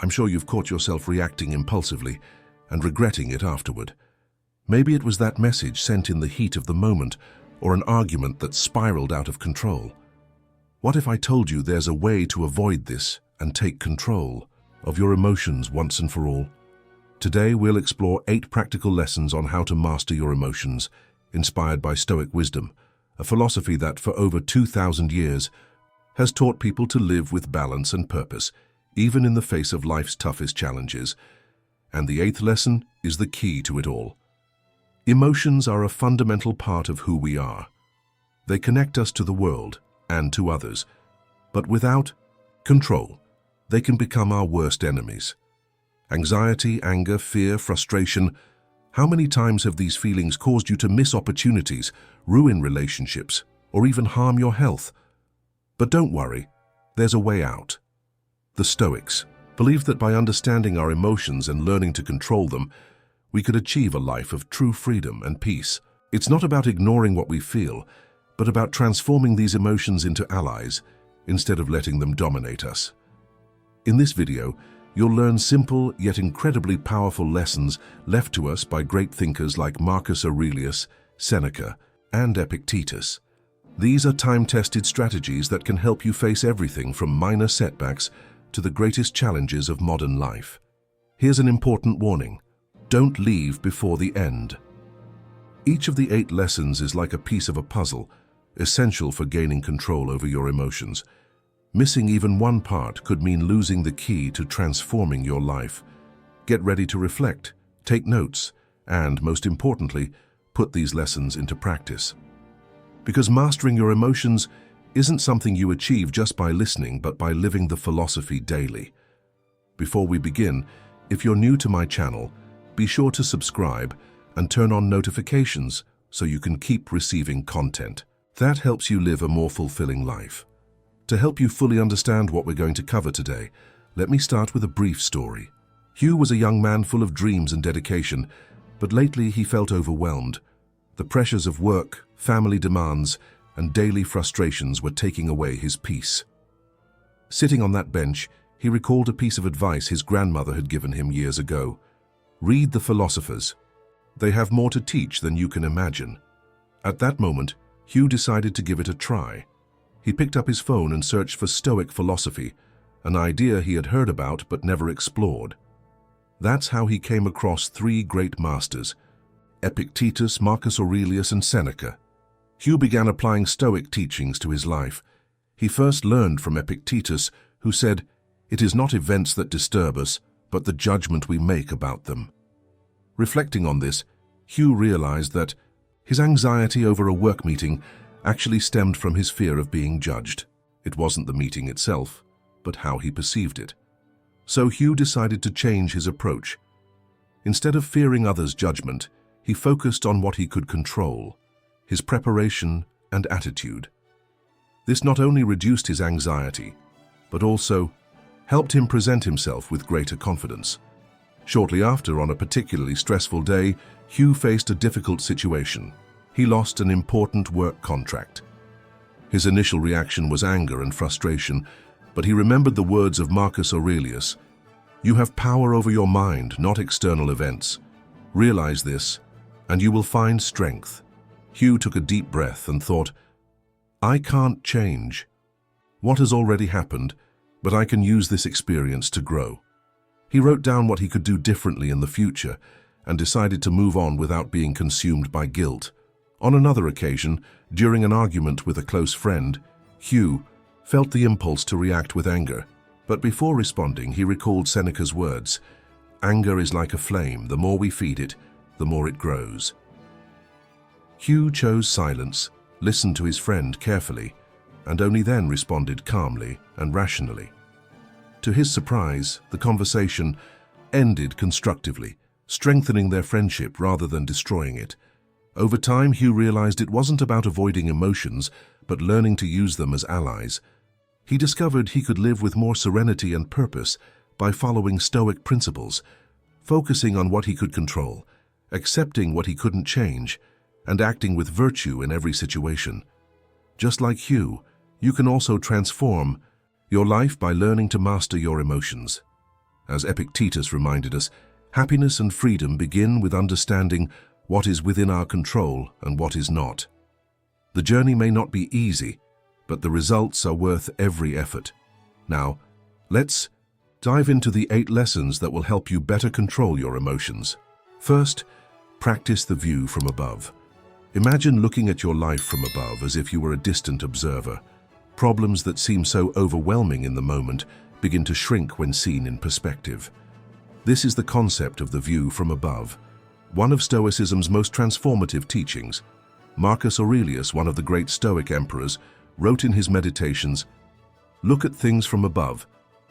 I'm sure you've caught yourself reacting impulsively and regretting it afterward. Maybe it was that message sent in the heat of the moment, or an argument that spiraled out of control. What if I told you there's a way to avoid this and take control of your emotions once and for all? Today we'll explore 8 practical lessons on how to master your emotions, inspired by Stoic wisdom, a philosophy that for over 2,000 years has taught people to live with balance and purpose, even in the face of life's toughest challenges. And the 8th lesson is the key to it all. Emotions are a fundamental part of who we are. They connect us to the world and to others, but without control, they can become our worst enemies. Anxiety, anger, fear, frustration. How many times have these feelings caused you to miss opportunities, ruin relationships, or even harm your health? But don't worry, there's a way out. The Stoics believed that by understanding our emotions and learning to control them, we could achieve a life of true freedom and peace. It's not about ignoring what we feel, but about transforming these emotions into allies instead of letting them dominate us. In this video, you'll learn simple yet incredibly powerful lessons left to us by great thinkers like Marcus Aurelius, Seneca, and Epictetus. These are time-tested strategies that can help you face everything from minor setbacks to the greatest challenges of modern life. Here's an important warning. Don't leave before the end. Each of the 8 lessons is like a piece of a puzzle, essential for gaining control over your emotions. Missing even one part could mean losing the key to transforming your life. Get ready to reflect, take notes, and, most importantly, put these lessons into practice. Because mastering your emotions isn't something you achieve just by listening, but by living the philosophy daily. Before we begin, if you're new to my channel, be sure to subscribe and turn on notifications so you can keep receiving content. That helps you live a more fulfilling life. To help you fully understand what we're going to cover today, let me start with a brief story. Hugh was a young man full of dreams and dedication, but lately he felt overwhelmed. The pressures of work, family demands, and daily frustrations were taking away his peace. Sitting on that bench, he recalled a piece of advice his grandmother had given him years ago. Read the philosophers. They have more to teach than you can imagine. At that moment, Hugh decided to give it a try. He picked up his phone and searched for Stoic philosophy, an idea he had heard about but never explored. That's how he came across 3 great masters: Epictetus, Marcus Aurelius, and Seneca. Hugh began applying Stoic teachings to his life. He first learned from Epictetus, who said, "It is not events that disturb us, but the judgment we make about them." Reflecting on this, Hugh realized that his anxiety over a work meeting actually stemmed from his fear of being judged. It wasn't the meeting itself, but how he perceived it. So Hugh decided to change his approach. Instead of fearing others' judgment, he focused on what he could control: his preparation and attitude. This not only reduced his anxiety, but also helped him present himself with greater confidence. Shortly after, on a particularly stressful day, Hugh faced a difficult situation. He lost an important work contract. His initial reaction was anger and frustration, but he remembered the words of Marcus Aurelius, "You have power over your mind, not external events. Realize this, and you will find strength." Hugh took a deep breath and thought, "I can't change what has already happened, but I can use this experience to grow." He wrote down what he could do differently in the future and decided to move on without being consumed by guilt. On another occasion, during an argument with a close friend, Hugh felt the impulse to react with anger, but before responding, he recalled Seneca's words, "Anger is like a flame. The more we feed it, the more it grows." Hugh chose silence, listened to his friend carefully, and only then responded calmly and rationally. To his surprise, the conversation ended constructively, strengthening their friendship rather than destroying it. Over time, Hugh realized it wasn't about avoiding emotions, but learning to use them as allies. He discovered he could live with more serenity and purpose by following Stoic principles, focusing on what he could control, accepting what he couldn't change, and acting with virtue in every situation. Just like Hugh, you can also transform your life by learning to master your emotions. As Epictetus reminded us, happiness and freedom begin with understanding what is within our control and what is not. The journey may not be easy, but the results are worth every effort. Now, let's dive into the 8 lessons that will help you better control your emotions. First, practice the view from above. Imagine looking at your life from above as if you were a distant observer. Problems that seem so overwhelming in the moment begin to shrink when seen in perspective. This is the concept of the view from above, one of Stoicism's most transformative teachings. Marcus Aurelius, one of the great Stoic emperors, wrote in his Meditations, "Look at things from above,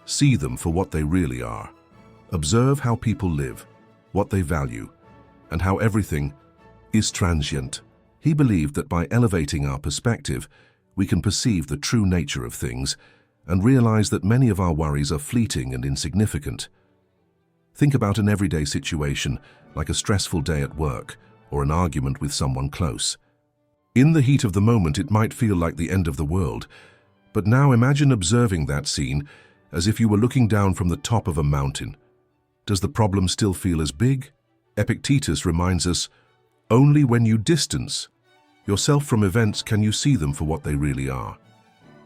see them for what they really are. Observe how people live, what they value, and how everything is transient." He believed that by elevating our perspective, we can perceive the true nature of things and realize that many of our worries are fleeting and insignificant. Think about an everyday situation, like a stressful day at work or an argument with someone close. In the heat of the moment, it might feel like the end of the world, but now imagine observing that scene as if you were looking down from the top of a mountain. Does the problem still feel as big? Epictetus reminds us, "Only when you distance yourself from events can you see them for what they really are."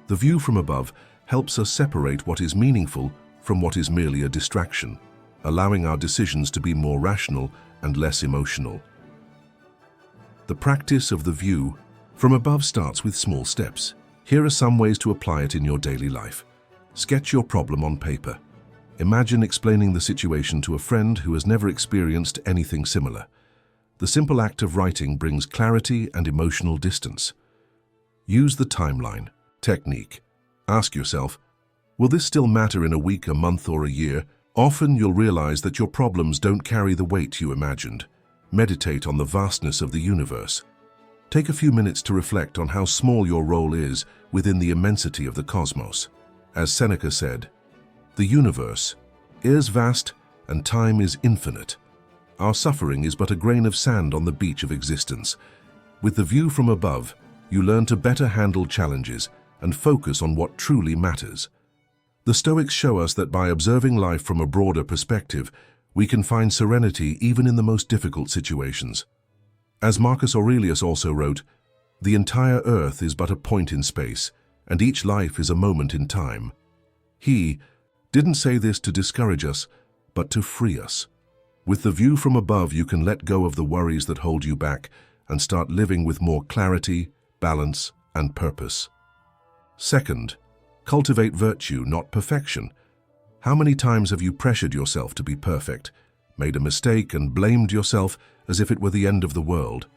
The view from above helps us separate what is meaningful from what is merely a distraction, allowing our decisions to be more rational and less emotional. The practice of the view from above starts with small steps. Here are some ways to apply it in your daily life. Sketch your problem on paper. Imagine explaining the situation to a friend who has never experienced anything similar. The simple act of writing brings clarity and emotional distance. Use the timeline technique. Ask yourself, will this still matter in a week, a month, or a year? Often you'll realize that your problems don't carry the weight you imagined. Meditate on the vastness of the universe. Take a few minutes to reflect on how small your role is within the immensity of the cosmos. As Seneca said, "The universe is vast and time is infinite. Our suffering is but a grain of sand on the beach of existence." With the view from above, you learn to better handle challenges and focus on what truly matters. The Stoics show us that by observing life from a broader perspective, we can find serenity even in the most difficult situations. As Marcus Aurelius also wrote, "The entire earth is but a point in space, and each life is a moment in time." He didn't say this to discourage us, but to free us. With the view from above, you can let go of the worries that hold you back and start living with more clarity, balance, and purpose. Second, cultivate virtue, not perfection. How many times have you pressured yourself to be perfect, made a mistake, and blamed yourself as if it were the end of the world?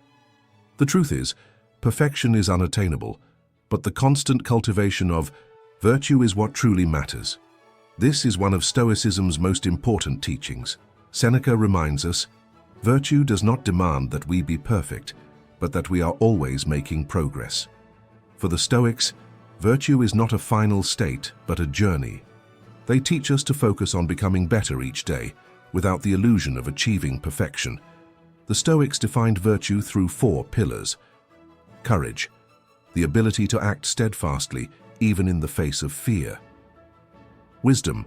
The truth is, perfection is unattainable, but the constant cultivation of virtue is what truly matters. This is one of Stoicism's most important teachings. Seneca reminds us, "Virtue does not demand that we be perfect, but that we are always making progress." For the Stoics, virtue is not a final state, but a journey. They teach us to focus on becoming better each day, without the illusion of achieving perfection. The Stoics defined virtue through 4 pillars. Courage, the ability to act steadfastly even in the face of fear. Wisdom,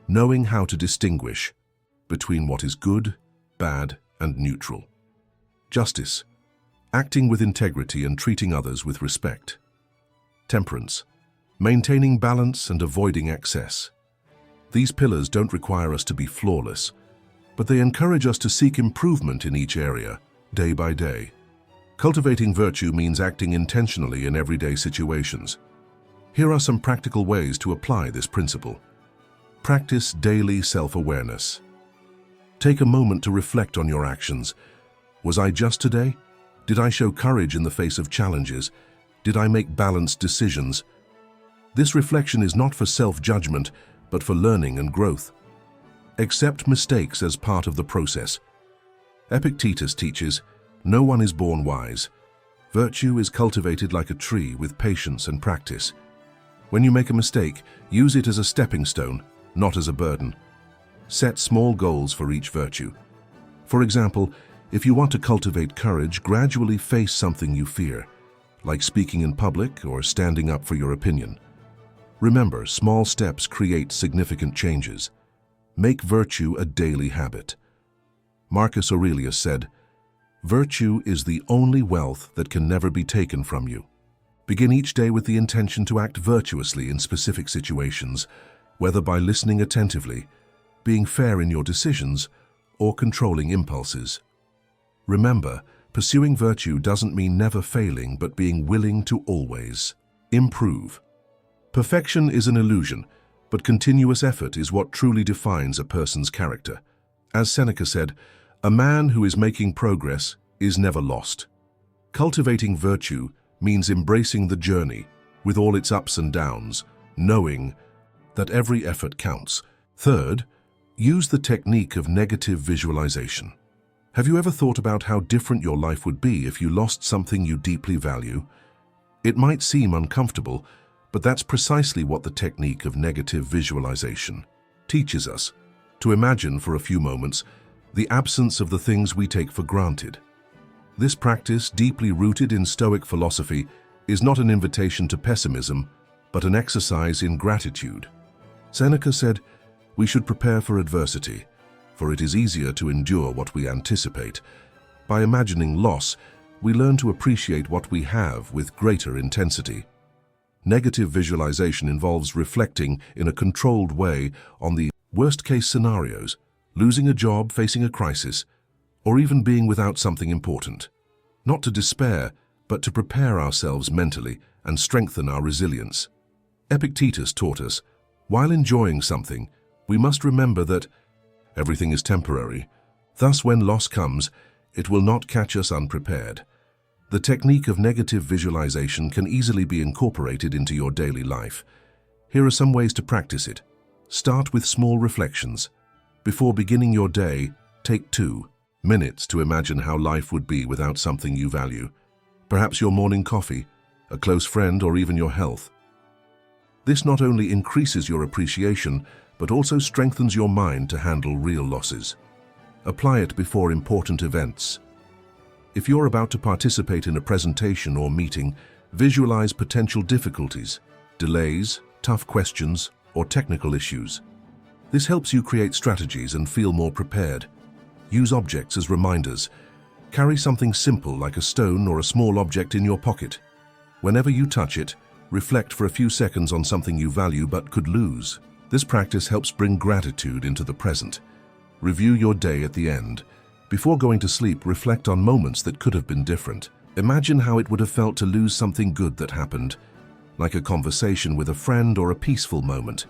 knowing how to distinguish between what is good, bad, and neutral. Justice, acting with integrity and treating others with respect. Temperance, maintaining balance and avoiding excess. These pillars don't require us to be flawless, but they encourage us to seek improvement in each area, day by day. Cultivating virtue means acting intentionally in everyday situations. Here are some practical ways to apply this principle. Practice daily self-awareness. Take a moment to reflect on your actions. Was I just today? Did I show courage in the face of challenges? Did I make balanced decisions? This reflection is not for self-judgment, but for learning and growth. Accept mistakes as part of the process. Epictetus teaches, "No one is born wise. Virtue is cultivated like a tree with patience and practice." When you make a mistake, use it as a stepping stone, not as a burden. Set small goals for each virtue. For example, if you want to cultivate courage, gradually face something you fear, like speaking in public or standing up for your opinion. Remember, small steps create significant changes. Make virtue a daily habit. Marcus Aurelius said, "Virtue is the only wealth that can never be taken from you." Begin each day with the intention to act virtuously in specific situations, whether by listening attentively, being fair in your decisions, or controlling impulses. Remember, pursuing virtue doesn't mean never failing, but being willing to always improve. Perfection is an illusion, but continuous effort is what truly defines a person's character. As Seneca said, "A man who is making progress is never lost." Cultivating virtue means embracing the journey with all its ups and downs, knowing that every effort counts. Third, use the technique of negative visualization. Have you ever thought about how different your life would be if you lost something you deeply value? It might seem uncomfortable, but that's precisely what the technique of negative visualization teaches us: to imagine for a few moments the absence of the things we take for granted. This practice, deeply rooted in Stoic philosophy, is not an invitation to pessimism, but an exercise in gratitude. Seneca said, "We should prepare for adversity, for it is easier to endure what we anticipate." By imagining loss, we learn to appreciate what we have with greater intensity. Negative visualization involves reflecting in a controlled way on the worst-case scenarios, losing a job, facing a crisis, or even being without something important. Not to despair, but to prepare ourselves mentally and strengthen our resilience. Epictetus taught us, while enjoying something, we must remember that everything is temporary. Thus, when loss comes, it will not catch us unprepared. The technique of negative visualization can easily be incorporated into your daily life. Here are some ways to practice it. Start with small reflections. Before beginning your day, take 2 minutes to imagine how life would be without something you value. Perhaps your morning coffee, a close friend, or even your health. This not only increases your appreciation, but also strengthens your mind to handle real losses. Apply it before important events. If you're about to participate in a presentation or meeting, visualize potential difficulties, delays, tough questions, or technical issues. This helps you create strategies and feel more prepared. Use objects as reminders. Carry something simple like a stone or a small object in your pocket. Whenever you touch it, reflect for a few seconds on something you value but could lose. This practice helps bring gratitude into the present. Review your day at the end. Before going to sleep, reflect on moments that could have been different. Imagine how it would have felt to lose something good that happened, like a conversation with a friend or a peaceful moment.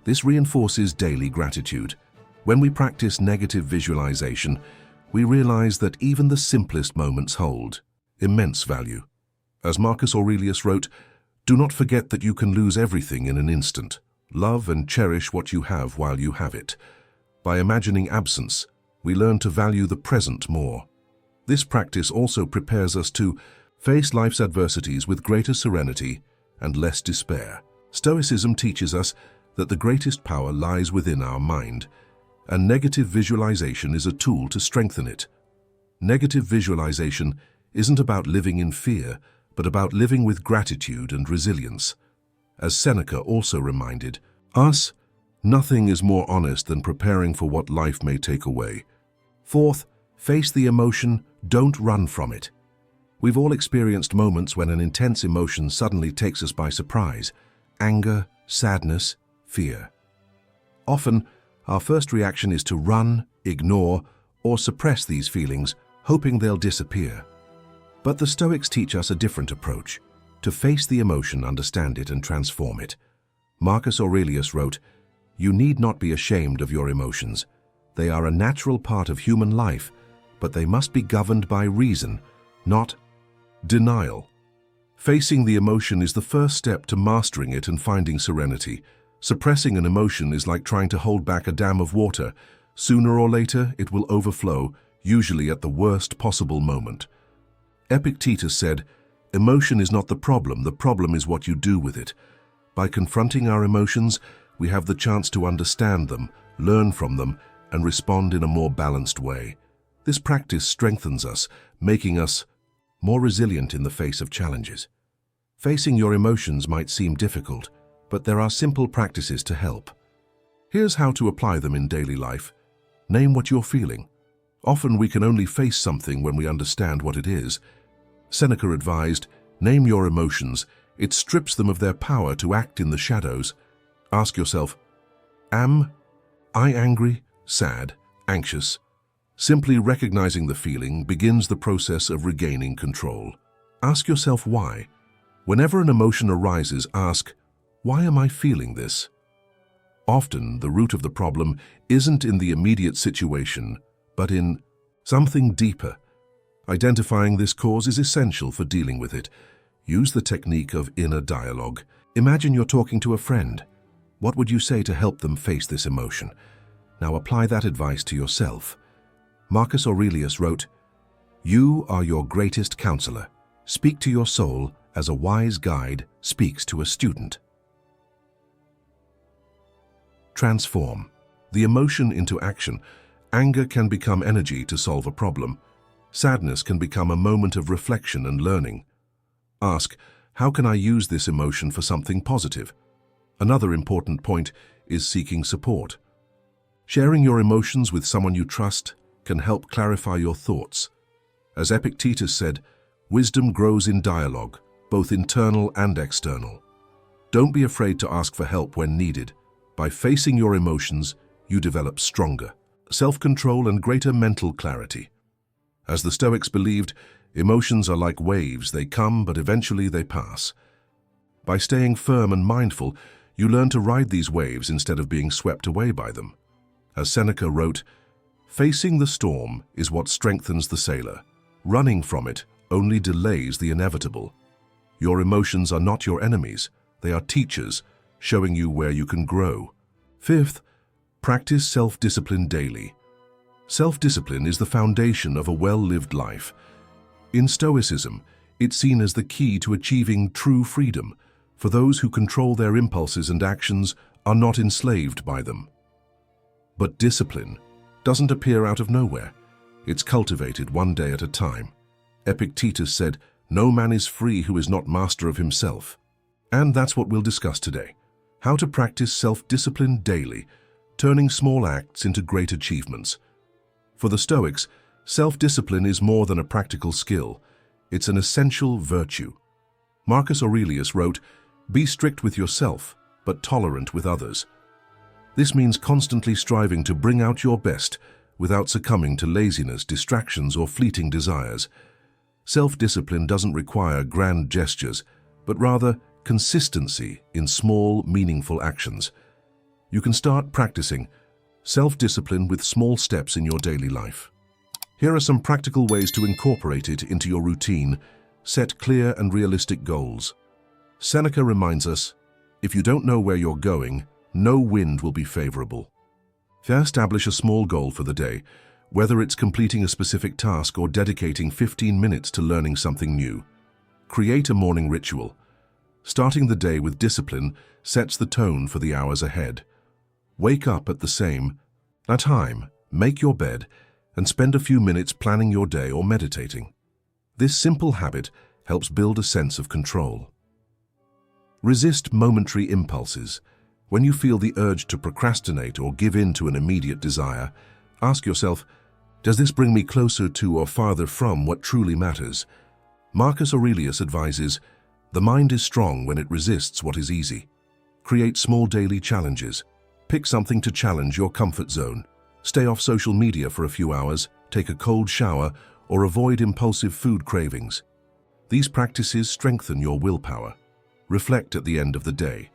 This reinforces daily gratitude. When we practice negative visualization, we realize that even the simplest moments hold immense value. As Marcus Aurelius wrote, "Do not forget that you can lose everything in an instant. Love and cherish what you have while you have it." By imagining absence, we learn to value the present more. This practice also prepares us to face life's adversities with greater serenity and less despair. Stoicism teaches us that the greatest power lies within our mind, and negative visualization is a tool to strengthen it. Negative visualization isn't about living in fear, but about living with gratitude and resilience. As Seneca also reminded us, nothing is more honest than preparing for what life may take away. Fourth, face the emotion, don't run from it. We've all experienced moments when an intense emotion suddenly takes us by surprise: anger, sadness, fear. Often, our first reaction is to run, ignore, or suppress these feelings, hoping they'll disappear. But the Stoics teach us a different approach: to face the emotion, understand it, and transform it. Marcus Aurelius wrote, "You need not be ashamed of your emotions. They are a natural part of human life, but they must be governed by reason, not denial." Facing the emotion is the first step to mastering it and finding serenity. Suppressing an emotion is like trying to hold back a dam of water. Sooner or later, it will overflow, usually at the worst possible moment. Epictetus said, "Emotion is not the problem is what you do with it." By confronting our emotions, we have the chance to understand them, learn from them, and respond in a more balanced way. This practice strengthens us, making us more resilient in the face of challenges. Facing your emotions might seem difficult, but there are simple practices to help. Here's how to apply them in daily life. Name what you're feeling. Often we can only face something when we understand what it is. Seneca advised, name your emotions. It strips them of their power to act in the shadows. Ask yourself, am I angry, sad, anxious? Simply recognizing the feeling begins the process of regaining control. Ask yourself why. Whenever an emotion arises, ask, why am I feeling this? Often, the root of the problem isn't in the immediate situation, but in something deeper. Identifying this cause is essential for dealing with it. Use the technique of inner dialogue. Imagine you're talking to a friend. What would you say to help them face this emotion? Now apply that advice to yourself. Marcus Aurelius wrote, "You are your greatest counselor. Speak to your soul as a wise guide speaks to a student." Transform the emotion into action. Anger can become energy to solve a problem. Sadness can become a moment of reflection and learning. Ask, how can I use this emotion for something positive? Another important point is seeking support. Sharing your emotions with someone you trust can help clarify your thoughts. As Epictetus said, wisdom grows in dialogue, both internal and external. Don't be afraid to ask for help when needed. By facing your emotions, you develop stronger self-control and greater mental clarity. As the Stoics believed, emotions are like waves. They come, but eventually they pass. By staying firm and mindful, you learn to ride these waves instead of being swept away by them. As Seneca wrote, "Facing the storm is what strengthens the sailor. Running from it only delays the inevitable." Your emotions are not your enemies. They are teachers, showing you where you can grow. Fifth, practice self-discipline daily. Self-discipline is the foundation of a well-lived life. In Stoicism, it's seen as the key to achieving true freedom, for those who control their impulses and actions are not enslaved by them. But discipline doesn't appear out of nowhere. It's cultivated one day at a time. Epictetus said, "No man is free who is not master of himself." And that's what we'll discuss today. How to practice self-discipline daily, turning small acts into great achievements. For the Stoics, self-discipline is more than a practical skill. It's an essential virtue. Marcus Aurelius wrote, "Be strict with yourself, but tolerant with others." This means constantly striving to bring out your best without succumbing to laziness, distractions, or fleeting desires. Self-discipline doesn't require grand gestures, but rather consistency in small, meaningful actions. You can start practicing self-discipline with small steps in your daily life. Here are some practical ways to incorporate it into your routine. Set clear and realistic goals. Seneca reminds us, if you don't know where you're going, no wind will be favorable. Establish a small goal for the day, whether it's completing a specific task or dedicating 15 minutes to learning something new. Create a morning ritual. Starting the day with discipline sets the tone for the hours ahead. Wake up at the same time, make your bed, and spend a few minutes planning your day or meditating. This simple habit helps build a sense of control. Resist momentary impulses. When you feel the urge to procrastinate or give in to an immediate desire, ask yourself, does this bring me closer to or farther from what truly matters? Marcus Aurelius advises, the mind is strong when it resists what is easy. Create small daily challenges. Pick something to challenge your comfort zone. Stay off social media for a few hours, take a cold shower, or avoid impulsive food cravings. These practices strengthen your willpower. Reflect at the end of the day.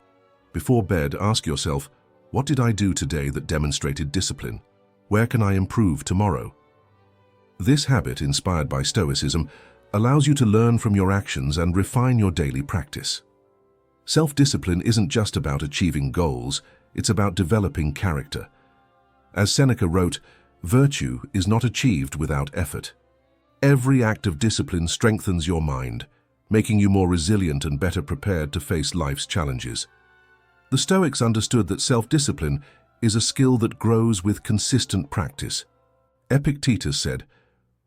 Before bed, ask yourself, what did I do today that demonstrated discipline? Where can I improve tomorrow? This habit, inspired by Stoicism, allows you to learn from your actions and refine your daily practice. Self-discipline isn't just about achieving goals, it's about developing character. As Seneca wrote, virtue is not achieved without effort. Every act of discipline strengthens your mind, making you more resilient and better prepared to face life's challenges. The Stoics understood that self-discipline is a skill that grows with consistent practice. Epictetus said,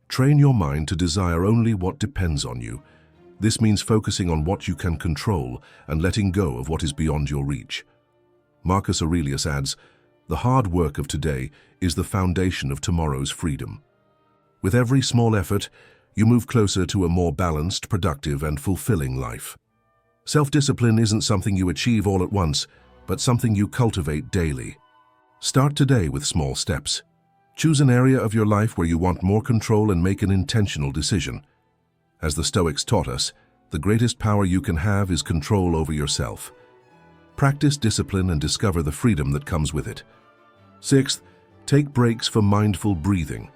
train your mind to desire only what depends on you. This means focusing on what you can control and letting go of what is beyond your reach. Marcus Aurelius adds, The hard work of today is the foundation of tomorrow's freedom. With every small effort, you move closer to a more balanced, productive, and fulfilling life. Self-discipline isn't something you achieve all at once, but something you cultivate daily. Start today with small steps. Choose an area of your life where you want more control and make an intentional decision. As the Stoics taught us, the greatest power you can have is control over yourself. Practice discipline and discover the freedom that comes with it. Sixth, take breaks for mindful breathing.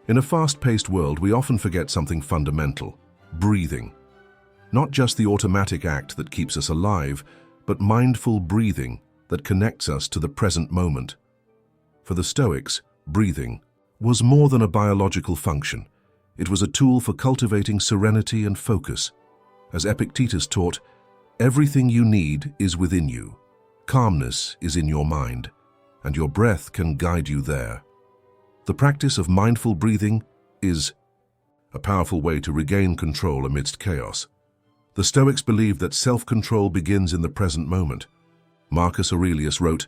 In a fast-paced world, we often forget something fundamental: breathing. Not just the automatic act that keeps us alive, but mindful breathing that connects us to the present moment. For the Stoics, breathing was more than a biological function. It was a tool for cultivating serenity and focus. As Epictetus taught, everything you need is within you. Calmness is in your mind, and your breath can guide you there. The practice of mindful breathing is a powerful way to regain control amidst chaos. The Stoics believed that self-control begins in the present moment. Marcus Aurelius wrote,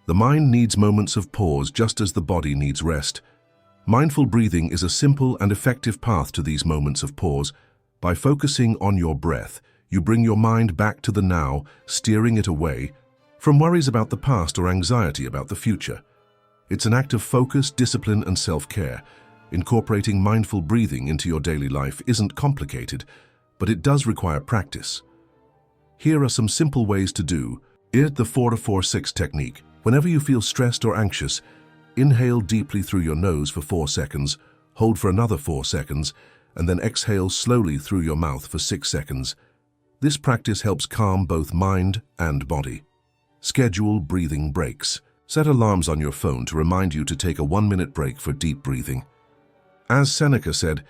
"The mind needs moments of pause just as the body needs rest." Mindful breathing is a simple and effective path to these moments of pause. By focusing on your breath, you bring your mind back to the now, steering it away from worries about the past or anxiety about the future. It's an act of focus, discipline, and self-care. Incorporating mindful breathing into your daily life isn't complicated, but it does require practice. Here are some simple ways to do it. The 4-4-6 technique. Whenever you feel stressed or anxious, inhale deeply through your nose for 4 seconds, hold for another 4 seconds, and then exhale slowly through your mouth for 6 seconds. This practice helps calm both mind and body. Schedule breathing breaks. Set alarms on your phone to remind you to take a 1-minute break for deep breathing. As Seneca said,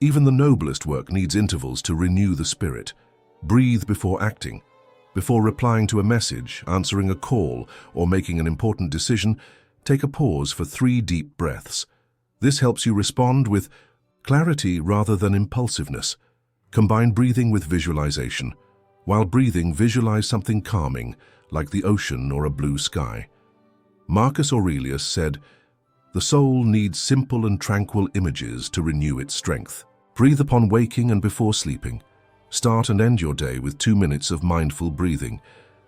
even the noblest work needs intervals to renew the spirit. Breathe before acting. Before replying to a message, answering a call, or making an important decision, take a pause for 3 deep breaths. This helps you respond with clarity rather than impulsiveness. Combine breathing with visualization. While breathing, visualize something calming, like the ocean or a blue sky. Marcus Aurelius said, "The soul needs simple and tranquil images to renew its strength." Breathe upon waking and before sleeping. Start and end your day with 2 minutes of mindful breathing.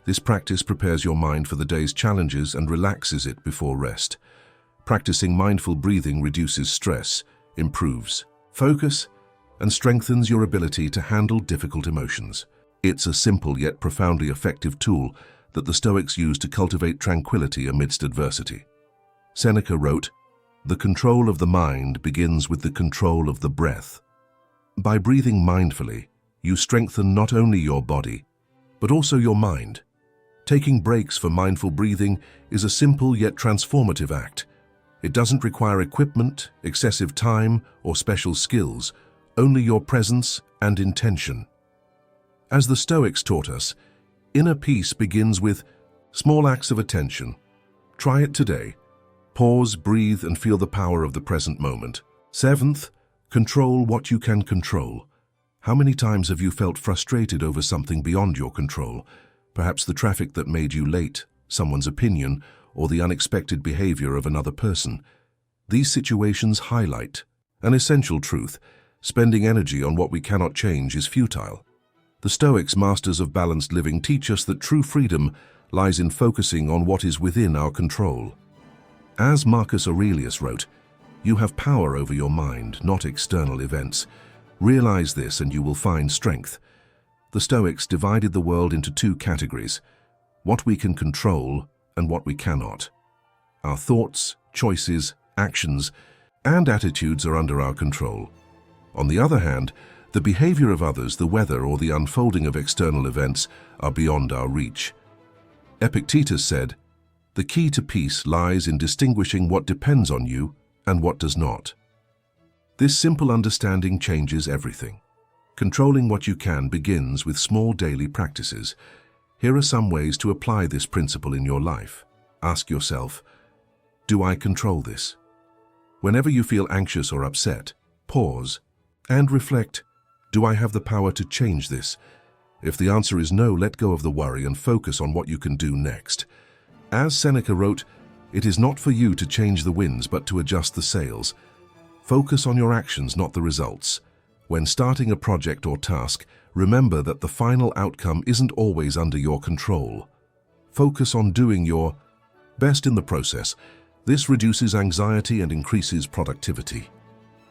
This practice prepares your mind for the day's challenges and relaxes it before rest. Practicing mindful breathing reduces stress, improves focus, and strengthens your ability to handle difficult emotions. It's a simple yet profoundly effective tool that the Stoics used to cultivate tranquility amidst adversity. Seneca wrote, "The control of the mind begins with the control of the breath." By breathing mindfully, you strengthen not only your body, but also your mind. Taking breaks for mindful breathing is a simple yet transformative act. It doesn't require equipment, excessive time, or special skills, only your presence and intention. As the Stoics taught us, inner peace begins with small acts of attention. Try it today. Pause, breathe, and feel the power of the present moment. 7th, control what you can control. How many times have you felt frustrated over something beyond your control? Perhaps the traffic that made you late, someone's opinion, or the unexpected behavior of another person. These situations highlight an essential truth: spending energy on what we cannot change is futile. The Stoics, masters of balanced living, teach us that true freedom lies in focusing on what is within our control. As Marcus Aurelius wrote, "You have power over your mind, not external events. Realize this and you will find strength." The Stoics divided the world into 2 categories: what we can control and what we cannot. Our thoughts, choices, actions, and attitudes are under our control. On the other hand, the behavior of others, the weather, or the unfolding of external events are beyond our reach. Epictetus said, "The key to peace lies in distinguishing what depends on you and what does not." This simple understanding changes everything. Controlling what you can begins with small daily practices. Here are some ways to apply this principle in your life. Ask yourself, do I control this? Whenever you feel anxious or upset, pause and reflect, do I have the power to change this? If the answer is no, let go of the worry and focus on what you can do next. As Seneca wrote, It is not for you to change the winds, but to adjust the sails. Focus on your actions, not the results. When starting a project or task, remember that the final outcome isn't always under your control. Focus on doing your best in the process. This reduces anxiety and increases productivity.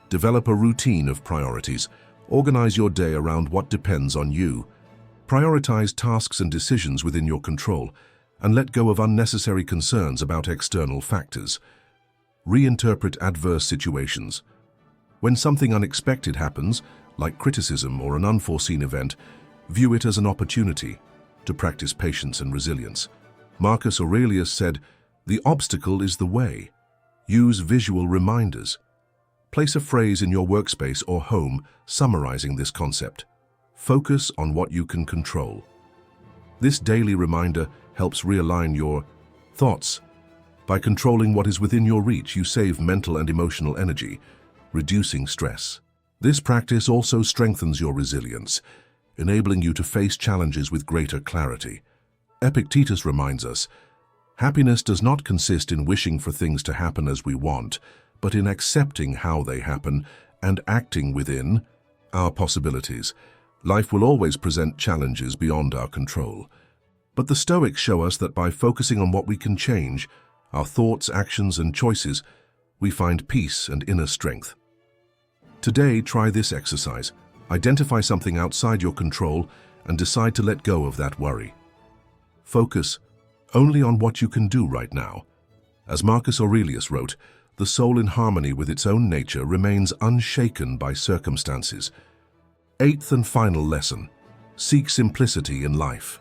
Develop a routine of priorities. Organize your day around what depends on you. Prioritize tasks and decisions within your control, and let go of unnecessary concerns about external factors. Reinterpret adverse situations. When something unexpected happens, like criticism or an unforeseen event, view it as an opportunity to practice patience and resilience. Marcus Aurelius said, "The obstacle is the way." Use visual reminders. Place a phrase in your workspace or home summarizing this concept. Focus on what you can control. This daily reminder helps realign your thoughts. By controlling what is within your reach, you save mental and emotional energy, reducing stress. This practice also strengthens your resilience, enabling you to face challenges with greater clarity. Epictetus reminds us, happiness does not consist in wishing for things to happen as we want, but in accepting how they happen and acting within our possibilities. Life will always present challenges beyond our control. But the Stoics show us that by focusing on what we can change, our thoughts, actions, and choices, we find peace and inner strength. Today, try this exercise. Identify something outside your control and decide to let go of that worry. Focus only on what you can do right now. As Marcus Aurelius wrote, the soul in harmony with its own nature remains unshaken by circumstances. Eighth and final lesson: seek simplicity in life.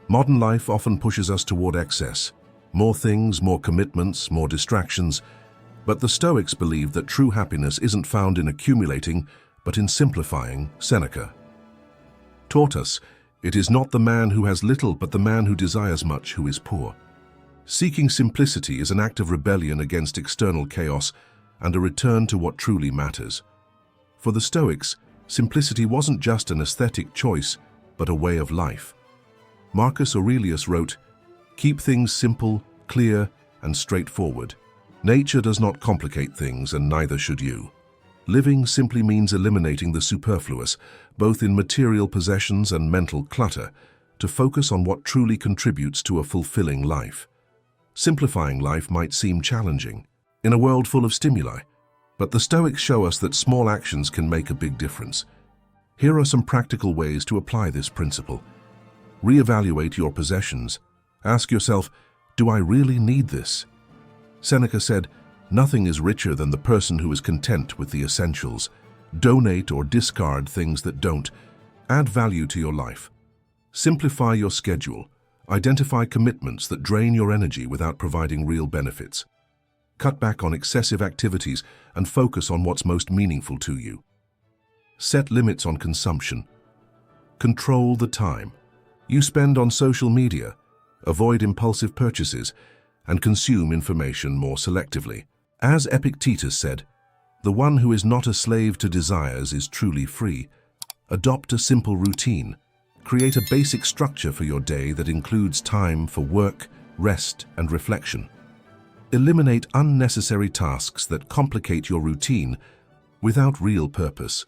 Modern life often pushes us toward excess. More things, more commitments, more distractions. But the Stoics believe that true happiness isn't found in accumulating, but in simplifying. Seneca taught us, it is not the man who has little, but the man who desires much who is poor. Seeking simplicity is an act of rebellion against external chaos and a return to what truly matters. For the Stoics, simplicity wasn't just an aesthetic choice, but a way of life. Marcus Aurelius wrote, "Keep things simple, clear, and straightforward. Nature does not complicate things, and neither should you." Living simply means eliminating the superfluous, both in material possessions and mental clutter, to focus on what truly contributes to a fulfilling life. Simplifying life might seem challenging in a world full of stimuli, but the Stoics show us that small actions can make a big difference. Here are some practical ways to apply this principle. Reevaluate your possessions. Ask yourself, do I really need this? Seneca said, "Nothing is richer than the person who is content with the essentials." Donate or discard things that don't add value to your life. Simplify your schedule. Identify commitments that drain your energy without providing real benefits. Cut back on excessive activities and focus on what's most meaningful to you. Set limits on consumption. Control the time you spend on social media. Avoid impulsive purchases and consume information more selectively. As Epictetus said, "The one who is not a slave to desires is truly free." Adopt a simple routine. Create a basic structure for your day that includes time for work, rest, and reflection. Eliminate unnecessary tasks that complicate your routine without real purpose.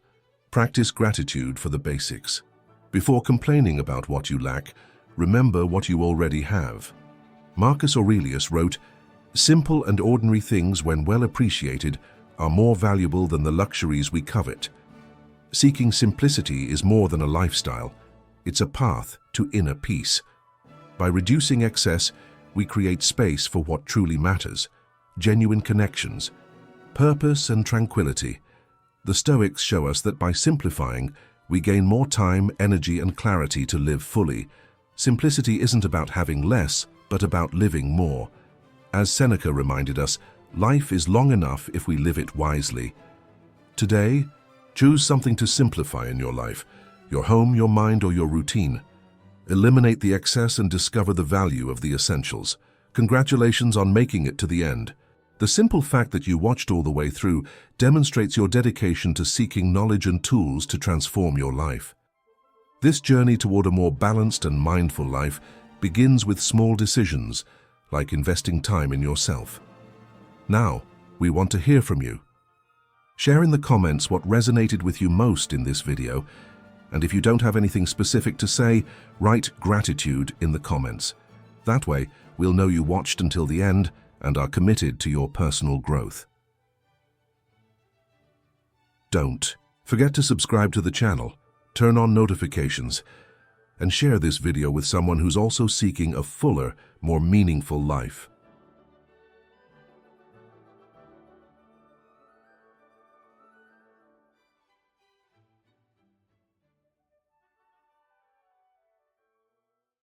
Practice gratitude for the basics. Before complaining about what you lack, remember what you already have. Marcus Aurelius wrote, "Simple and ordinary things, when well appreciated, are more valuable than the luxuries we covet." Seeking simplicity is more than a lifestyle. It's a path to inner peace. By reducing excess, we create space for what truly matters: genuine connections, purpose, and tranquility. The Stoics show us that by simplifying, we gain more time, energy, and clarity to live fully. Simplicity isn't about having less, but about living more. As Seneca reminded us, life is long enough if we live it wisely. Today, choose something to simplify in your life: your home, your mind, or your routine. Eliminate the excess and discover the value of the essentials. Congratulations on making it to the end. The simple fact that you watched all the way through demonstrates your dedication to seeking knowledge and tools to transform your life. This journey toward a more balanced and mindful life begins with small decisions, like investing time in yourself. Now, we want to hear from you. Share in the comments what resonated with you most in this video, and if you don't have anything specific to say, write gratitude in the comments. That way, we'll know you watched until the end and are committed to your personal growth. Don't forget to subscribe to the channel, turn on notifications, and share this video with someone who's also seeking a fuller, more meaningful life.